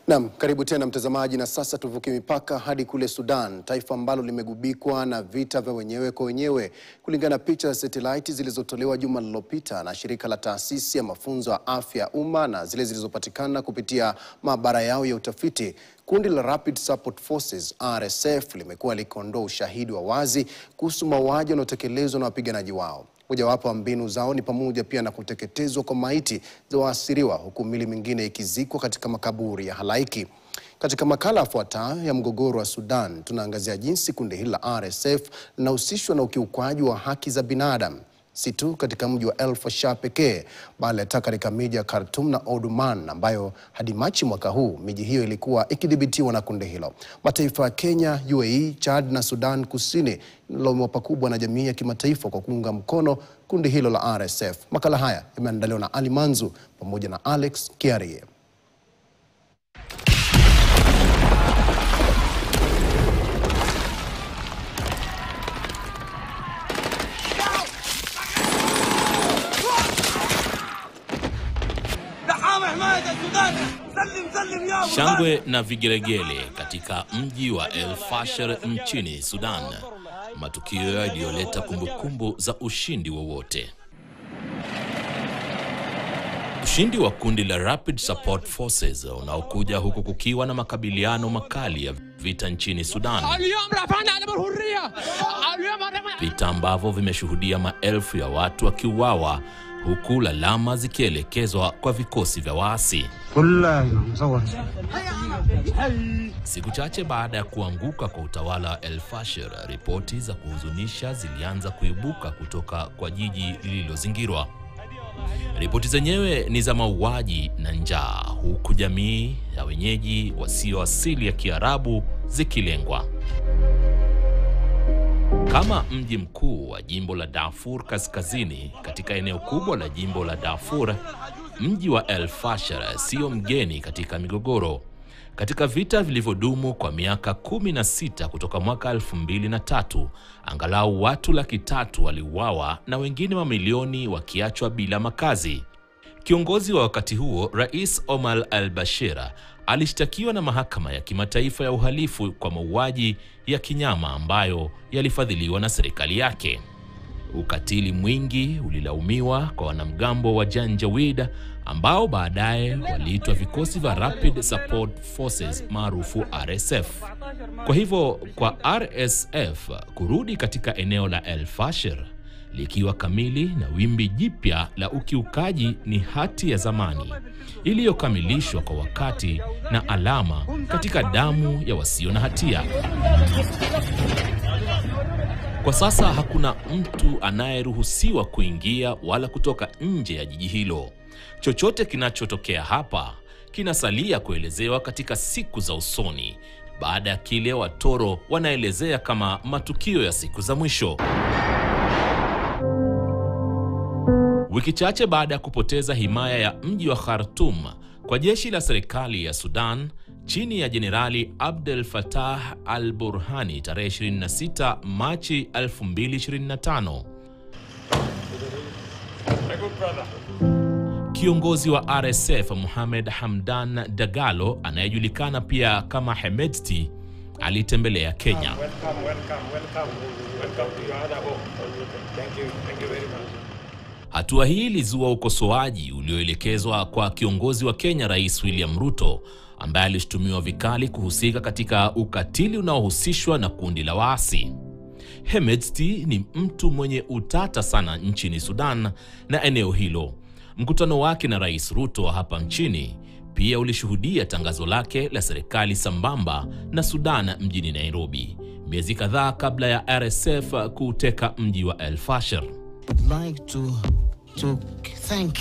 Naam, karibu tena mtazamaji, na sasa tuvuke mipaka hadi kule Sudan, taifa ambalo limegubikwa na vita vya wenyewe kwa wenyewe. Kulingana na picha za satellite zilizotolewa juma lililopita na shirika la taasisi ya mafunzo ya afya ya umma na zile zilizopatikana kupitia maabara yao ya utafiti, kundi la Rapid Support Forces RSF limekuwa likiondoa ushahidi wa wazi kuhusu mauaji yanayotekelezwa na wapiganaji wao. Mojawapo wa mbinu zao ni pamoja pia na kuteketezwa kwa maiti za waasiriwa, huku mili mingine ikizikwa katika makaburi ya halaiki. Katika makala yafuatayo ya mgogoro wa Sudan, tunaangazia jinsi kundi hili la RSF linahusishwa na ukiukwaji wa haki za binadamu, si tu katika mji wa El Fasher pekee, bali hata katika miji ya Khartoum na Omdurman, ambayo hadi Machi mwaka huu miji hiyo ilikuwa ikidhibitiwa na kundi hilo. Mataifa ya Kenya, UAE, Chad na Sudan Kusini linalaumiwa pakubwa na jamii ya kimataifa kwa kuunga mkono kundi hilo la RSF. Makala haya yameandaliwa na Ali Manzu pamoja na Alex Kiarie. Shangwe na vigelegele katika mji wa El Fasher nchini Sudan, matukio yaliyoleta kumbukumbu za ushindi wowote. Ushindi wa kundi la Rapid Support Forces unaokuja huku kukiwa na makabiliano makali ya vita nchini Sudan. Vita ambavyo vimeshuhudia maelfu ya watu wakiuawa, huku lalama zikielekezwa kwa vikosi vya waasi. Siku chache baada ya kuanguka kwa utawala wa El Fasher, ripoti za kuhuzunisha zilianza kuibuka kutoka kwa jiji lililozingirwa. Ripoti zenyewe ni za mauaji na njaa, huku jamii ya wenyeji wasio asili ya Kiarabu zikilengwa. Kama mji mkuu wa jimbo la Darfur Kaskazini, katika eneo kubwa la jimbo la Darfur, mji wa El Fasher sio mgeni katika migogoro. Katika vita vilivyodumu kwa miaka 16 kutoka mwaka 2003, angalau watu 300,000 waliuawa na wengine mamilioni wakiachwa bila makazi. Kiongozi wa wakati huo, Rais Omar al-Bashir, alishtakiwa na mahakama ya kimataifa ya uhalifu kwa mauaji ya kinyama ambayo yalifadhiliwa na serikali yake. Ukatili mwingi ulilaumiwa kwa wanamgambo wa Janjaweed ambao baadaye waliitwa vikosi vya Rapid Support Forces maarufu RSF. Kwa hivyo kwa RSF kurudi katika eneo la El Fasher likiwa kamili na wimbi jipya la ukiukaji ni hati ya zamani iliyokamilishwa kwa wakati na alama katika damu ya wasio na hatia. Kwa sasa hakuna mtu anayeruhusiwa kuingia wala kutoka nje ya jiji hilo. Chochote kinachotokea hapa kinasalia kuelezewa katika siku za usoni, baada ya kile watoro wanaelezea kama matukio ya siku za mwisho. Wiki chache baada ya kupoteza himaya ya mji wa Khartoum kwa jeshi la serikali ya Sudan chini ya Jenerali Abdel Fattah al-Burhani tarehe 26 Machi 2025, kiongozi wa RSF Mohamed Hamdan Dagalo, anayejulikana pia kama Hemedti, alitembelea Kenya. Hatua hii ilizua ukosoaji ulioelekezwa kwa kiongozi wa Kenya, Rais William Ruto, ambaye alishtumiwa vikali kuhusika katika ukatili unaohusishwa na kundi la waasi. Hemedti ni mtu mwenye utata sana nchini Sudan na eneo hilo. Mkutano wake na Rais Ruto hapa nchini pia ulishuhudia tangazo lake la serikali sambamba na Sudan mjini Nairobi, miezi kadhaa kabla ya RSF kuteka mji wa El Fasher. I'd like to thank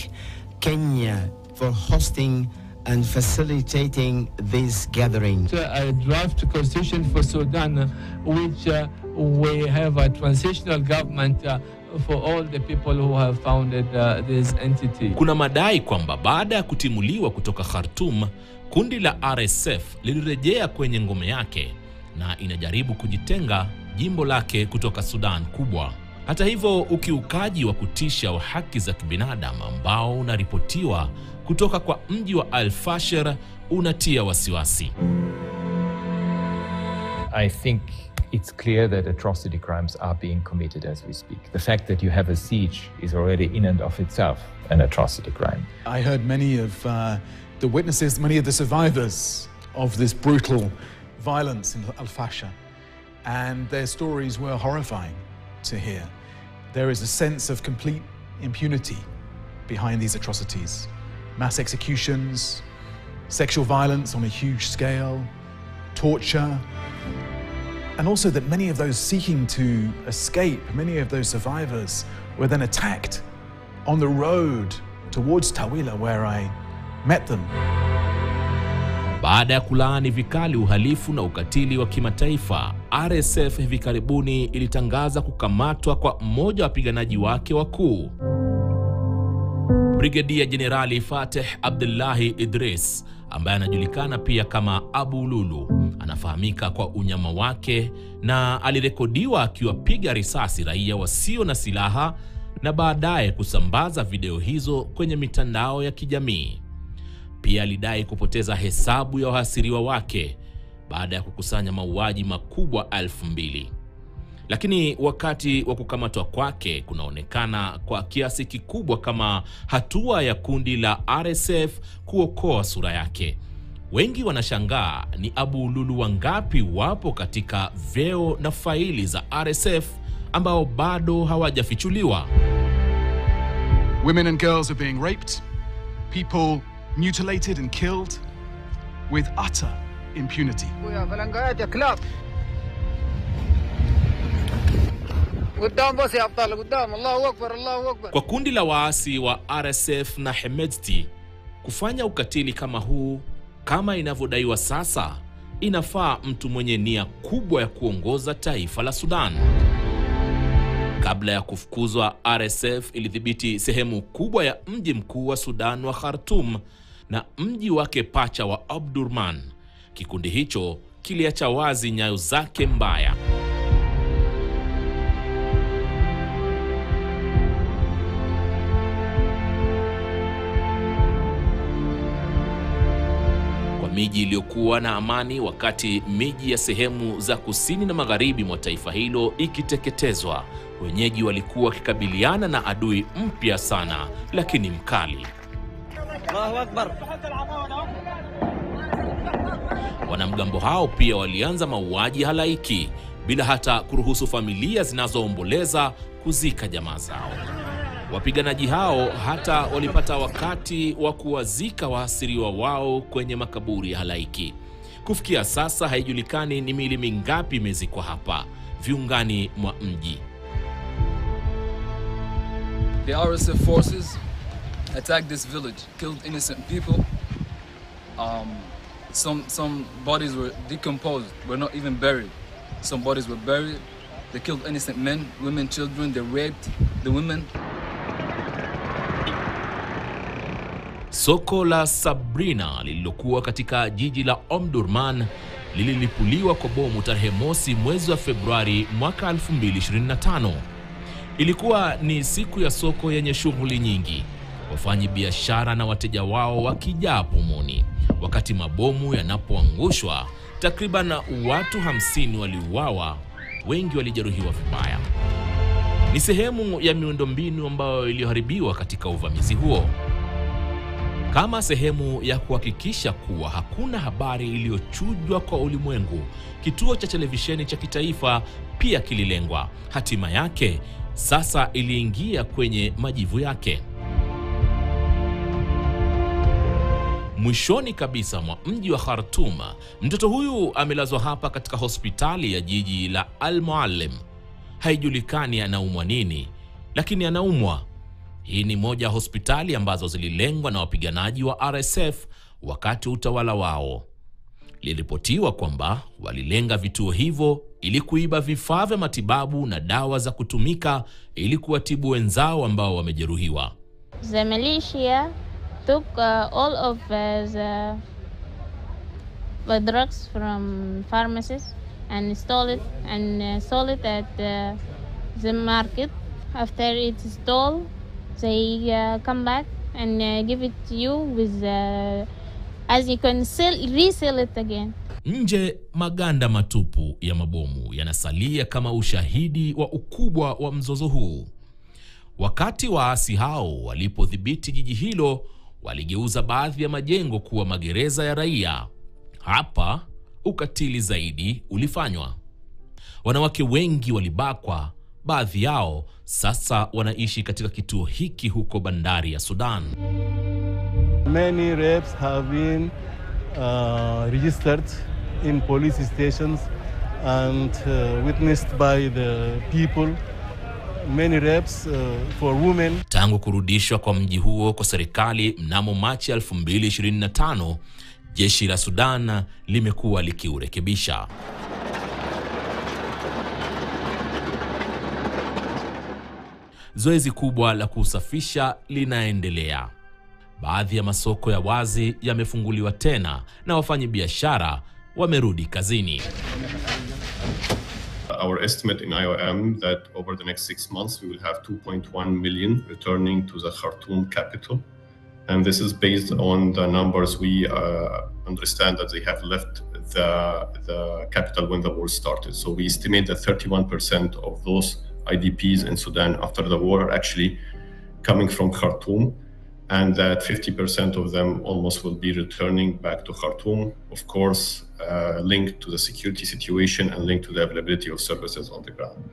Kenya for hosting and facilitating this gathering. A draft constitution for Sudan, which we have a transitional government for all the people who have founded this entity. Kuna madai kwamba baada ya kutimuliwa kutoka Khartoum, kundi la RSF lilirejea kwenye ngome yake na inajaribu kujitenga jimbo lake kutoka Sudan kubwa. Hata hivyo, ukiukaji wa kutisha wa haki za kibinadamu ambao unaripotiwa kutoka kwa mji wa Al-Fasher unatia wasiwasi. I think it's clear that atrocity crimes are being committed as we speak. The fact that you have a siege is already in and of itself an atrocity crime. I heard many of the witnesses, many of the survivors of this brutal violence in Al-Fasher, and their stories were horrifying to hear. There is a sense of complete impunity behind these atrocities. Mass executions, sexual violence on a huge scale, torture, and also that many of those seeking to escape, many of those survivors were then attacked on the road towards Tawila where I met them. Baada ya kulaani vikali uhalifu na ukatili wa kimataifa, RSF hivi karibuni ilitangaza kukamatwa kwa mmoja wa wapiganaji wake wakuu. Brigedia Jenerali Fateh Abdullahi Idris, ambaye anajulikana pia kama Abu Lulu, anafahamika kwa unyama wake na alirekodiwa akiwapiga risasi raia wasio na silaha na baadaye kusambaza video hizo kwenye mitandao ya kijamii. Pia alidai kupoteza hesabu ya wahasiriwa wake baada ya kukusanya mauaji makubwa 2000. Lakini wakati wa kukamatwa kwake kunaonekana kwa kiasi kikubwa kama hatua ya kundi la RSF kuokoa sura yake. Wengi wanashangaa ni Abu Lulu wangapi wapo katika vyeo na faili za RSF ambao bado hawajafichuliwa. Women and girls are being raped, people mutilated and killed with utter impunity. Kwa kundi la waasi wa RSF na Hemedti, kufanya ukatili kama huu, kama inavyodaiwa sasa, inafaa mtu mwenye nia kubwa ya kuongoza taifa la Sudan. Kabla ya kufukuzwa, RSF ilidhibiti sehemu kubwa ya mji mkuu wa Sudan wa Khartoum na mji wake pacha wa Omdurman. Kikundi hicho kiliacha wazi nyayo zake mbaya. Miji iliyokuwa na amani wakati miji ya sehemu za kusini na magharibi mwa taifa hilo ikiteketezwa, wenyeji walikuwa wakikabiliana na adui mpya sana lakini mkali. Wanamgambo hao pia walianza mauaji halaiki bila hata kuruhusu familia zinazoomboleza kuzika jamaa zao. Wapiganaji hao hata walipata wakati wa kuwazika wahasiriwa wao kwenye makaburi ya halaiki. Kufikia sasa haijulikani ni miili mingapi imezikwa hapa viungani mwa mji. The RSF forces attacked this village, killed innocent people. Some bodies were decomposed, were not even buried. Some bodies were buried. They killed innocent men, women, children. They raped the women. Soko la Sabrina lililokuwa katika jiji la Omdurman lililipuliwa kwa bomu tarehe mosi mwezi wa Februari mwaka 2025. Ilikuwa ni siku ya soko yenye shughuli nyingi, wafanyi biashara na wateja wao wakijaa pomoni. Wakati mabomu yanapoangushwa, takriban watu 50 waliuawa, wengi walijeruhiwa vibaya. Ni sehemu ya miundombinu ambayo iliharibiwa katika uvamizi huo. Kama sehemu ya kuhakikisha kuwa hakuna habari iliyochujwa kwa ulimwengu, kituo cha televisheni cha kitaifa pia kililengwa. Hatima yake sasa iliingia kwenye majivu yake. Mwishoni kabisa mwa mji wa Khartoum, mtoto huyu amelazwa hapa katika hospitali ya jiji la Al-Muallim. Haijulikani anaumwa nini, lakini anaumwa. Hii ni moja ya hospitali ambazo zililengwa na wapiganaji wa RSF wakati utawala wao. Lilipotiwa kwamba walilenga vituo hivyo ili kuiba vifaa vya matibabu na dawa za kutumika ili kuwatibu wenzao ambao wamejeruhiwa. The militia took all of the drugs from pharmacies and stole it and sold it at the market. After it's stole, they come back and give it to you with as you can resell it again. Nje, maganda matupu ya mabomu yanasalia kama ushahidi wa ukubwa wa mzozo huu. Wakati waasi hao walipodhibiti jiji hilo, waligeuza baadhi ya majengo kuwa magereza ya raia. Hapa ukatili zaidi ulifanywa. Wanawake wengi walibakwa, baadhi yao sasa wanaishi katika kituo hiki huko bandari ya Sudan. Many rapes have been registered in police stations and witnessed by the people. Many rapes for women. Tangu kurudishwa kwa mji huo kwa serikali mnamo Machi 2025, jeshi la Sudan limekuwa likiurekebisha. Zoezi kubwa la kusafisha linaendelea. Baadhi ya masoko ya wazi yamefunguliwa tena na wafanyabiashara wamerudi kazini. Our estimate in IOM that over the next 6 months we will have 2.1 million returning to the Khartoum capital, and this is based on the numbers we understand that they have left the capital when the war started. So we estimate that 31% of those IDPs in Sudan after the war are actually coming from Khartoum, and that 50% of them almost will be returning back to Khartoum, of course, linked to the security situation and linked to the availability of services on the ground.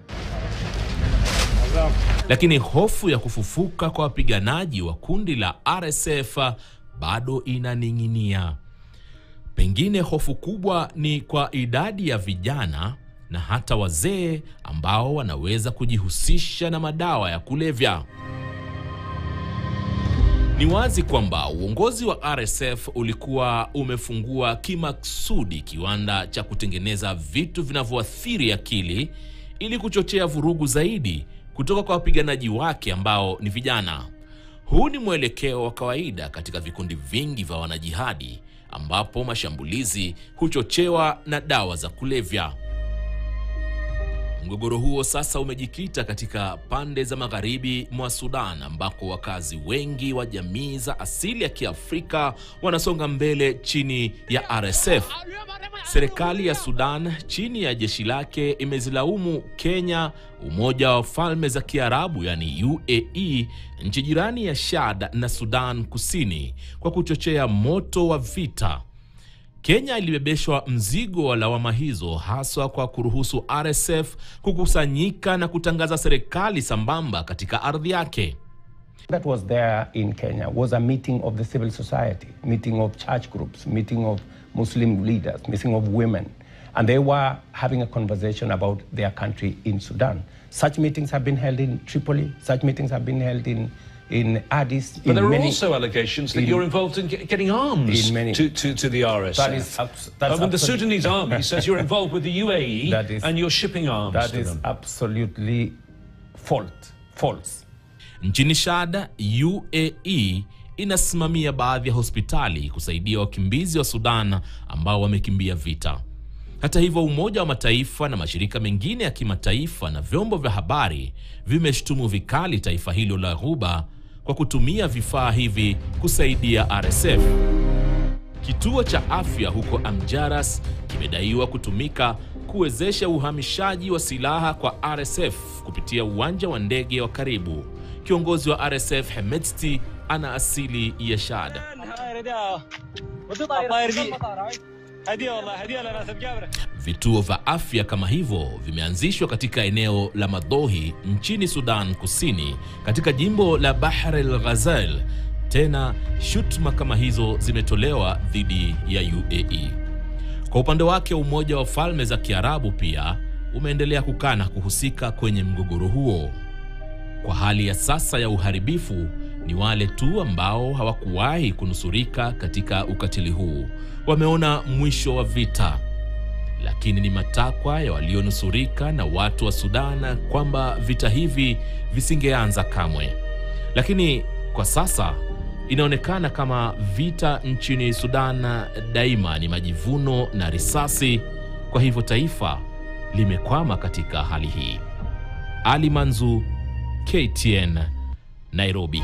Lakini hofu ya kufufuka kwa wapiganaji wa kundi la RSF bado inaning'inia. Pengine hofu kubwa ni kwa idadi ya vijana na hata wazee ambao wanaweza kujihusisha na madawa ya kulevya. Ni wazi kwamba uongozi wa RSF ulikuwa umefungua kimaksudi kiwanda cha kutengeneza vitu vinavyoathiri akili ili kuchochea vurugu zaidi kutoka kwa wapiganaji wake ambao ni vijana. Huu ni mwelekeo wa kawaida katika vikundi vingi vya wanajihadi ambapo mashambulizi huchochewa na dawa za kulevya. Mgogoro huo sasa umejikita katika pande za magharibi mwa Sudan ambako wakazi wengi wa jamii za asili ya Kiafrika wanasonga mbele chini ya RSF. Serikali ya Sudan chini ya jeshi lake imezilaumu Kenya, Umoja wa Falme za Kiarabu yani UAE, nchi jirani ya Chad na Sudan Kusini kwa kuchochea moto wa vita. Kenya ilibebeshwa mzigo wa lawama hizo haswa kwa kuruhusu RSF kukusanyika na kutangaza serikali sambamba katika ardhi yake. That was there in Kenya was a meeting of the civil society, meeting of church groups, meeting of Muslim leaders, meeting of women, and they were having a conversation about their country in Sudan. Such meetings have been held in Tripoli, such meetings have been held in Addis. But there are also allegations that you're involved in getting arms to the RSF. The Sudanese army says you're involved with the UAE and you're shipping arms to them. That is absolutely false. Nchini Chad, UAE inasimamia baadhi ya hospitali kusaidia wakimbizi wa Sudan ambao wamekimbia vita. Hata hivyo, Umoja wa Mataifa na mashirika mengine ya kimataifa na vyombo vya habari vimeshtumu vikali taifa hilo la Ghuba kwa kutumia vifaa hivi kusaidia RSF. Kituo cha afya huko Amjaras kimedaiwa kutumika kuwezesha uhamishaji wa silaha kwa RSF kupitia uwanja wa ndege wa karibu. Kiongozi wa RSF Hemedti ana asili ya Chad. Vituo vya afya kama hivyo vimeanzishwa katika eneo la Madhohi nchini Sudan Kusini katika jimbo la Bahr el-Ghazal. Tena shutuma kama hizo zimetolewa dhidi ya UAE. Kwa upande wake, Umoja wa Falme za Kiarabu pia umeendelea kukana kuhusika kwenye mgogoro huo. Kwa hali ya sasa ya uharibifu, ni wale tu ambao hawakuwahi kunusurika katika ukatili huu wameona mwisho wa vita. Lakini ni matakwa ya walionusurika na watu wa Sudan kwamba vita hivi visingeanza kamwe. Lakini kwa sasa inaonekana kama vita nchini Sudan daima ni majivuno na risasi. Kwa hivyo taifa limekwama katika hali hii. Ali Manzu, KTN, Nairobi.